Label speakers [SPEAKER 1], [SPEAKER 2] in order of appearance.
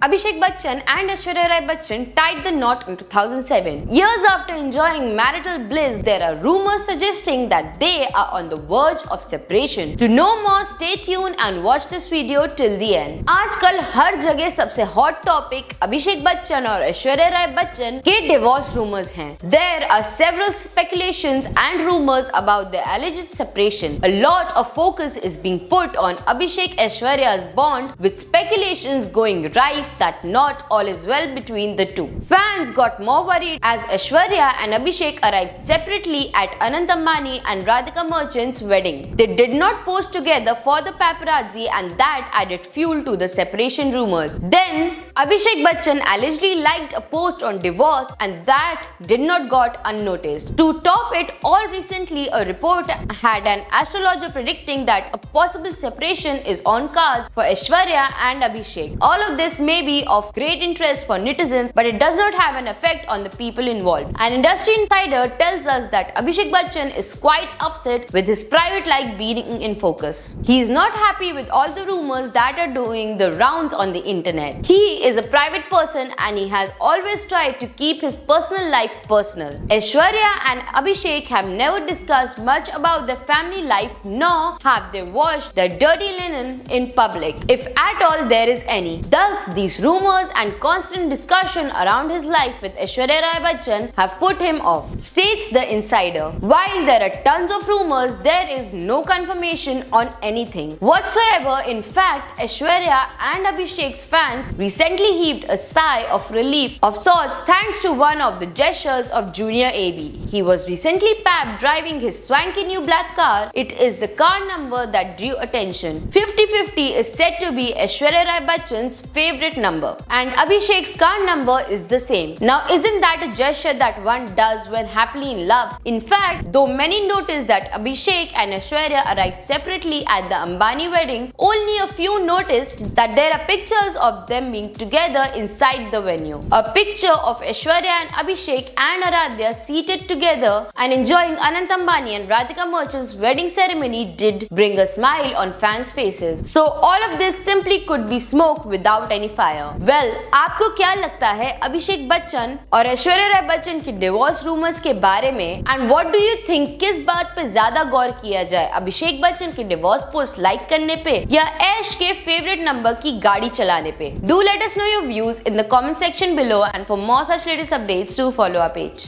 [SPEAKER 1] Abhishek Bachchan and Aishwarya Rai Bachchan tied the knot in 2007. Years after enjoying marital bliss, there are rumors suggesting that they are on the verge of separation. To know more, stay tuned and watch this video till the end. आजकल हर जगह सबसे hot topic Abhishek Bachchan और ऐश्वर्या राय बच्चन के divorce rumors हैं. There are several speculations and rumors about their alleged separation. A lot of focus is being put on Abhishek Aishwarya's bond, with speculations going rife that not all is well between the two. Fans got more worried as Aishwarya and Abhishek arrived separately at Anant Ambani and Radhika Merchant's wedding. They did not pose together for the paparazzi, and that added fuel to the separation rumors. Then Abhishek Bachchan allegedly liked a post on divorce, and that did not got unnoticed. To top it all, recently a report had an astrologer predicting that a possible separation is on cards for Aishwarya and Abhishek. All of this may be of great interest for netizens, but it does not have an effect on the people involved. An industry insider tells us that Abhishek Bachchan is quite upset with his private life being in focus. He is not happy with all the rumors that are doing the rounds on the internet. He is a private person and he has always tried to keep his personal life personal. Aishwarya and Abhishek have never discussed much about their family life, nor have they washed their dirty linen in public, if at all there is any. Thus, these rumors and constant discussion around his life with Aishwarya Rai Bachchan have put him off, states the insider. While there are tons of rumors, there is no confirmation on anything whatsoever. In fact, Aishwarya and Abhishek's fans recently heaved a sigh of relief of sorts thanks to one of the gestures of Junior AB. He was recently papped driving his swanky new black car. It is the car number that drew attention. 50-50 is said to be Aishwarya Rai Bachchan's favorite number, and Abhishek's car number is the same. Now, isn't that a gesture that one does when happily in love? In fact, though many noticed that Abhishek and Aishwarya arrived separately at the Ambani wedding, only a few noticed that there are pictures of them being together inside the venue. A picture of Aishwarya and Abhishek and Aradhya seated together and enjoying Anant Ambani and Radhika Merchant's wedding ceremony did bring a smile on fans' faces. So all of this simply could be smoke without any fire. Well, आपको क्या लगता है अभिषेक बच्चन और ऐश्वर्या राय बच्चन की divorce rumours के बारे में? And what do you think, किस बात पे ज्यादा गौर किया जाए, अभिषेक बच्चन की डिवोर्स पोस्ट लाइक करने पे या ऐश के फेवरेट नंबर की गाड़ी चलाने पे? Do let us know your views in the comment section below, and for more such latest updates do follow our page.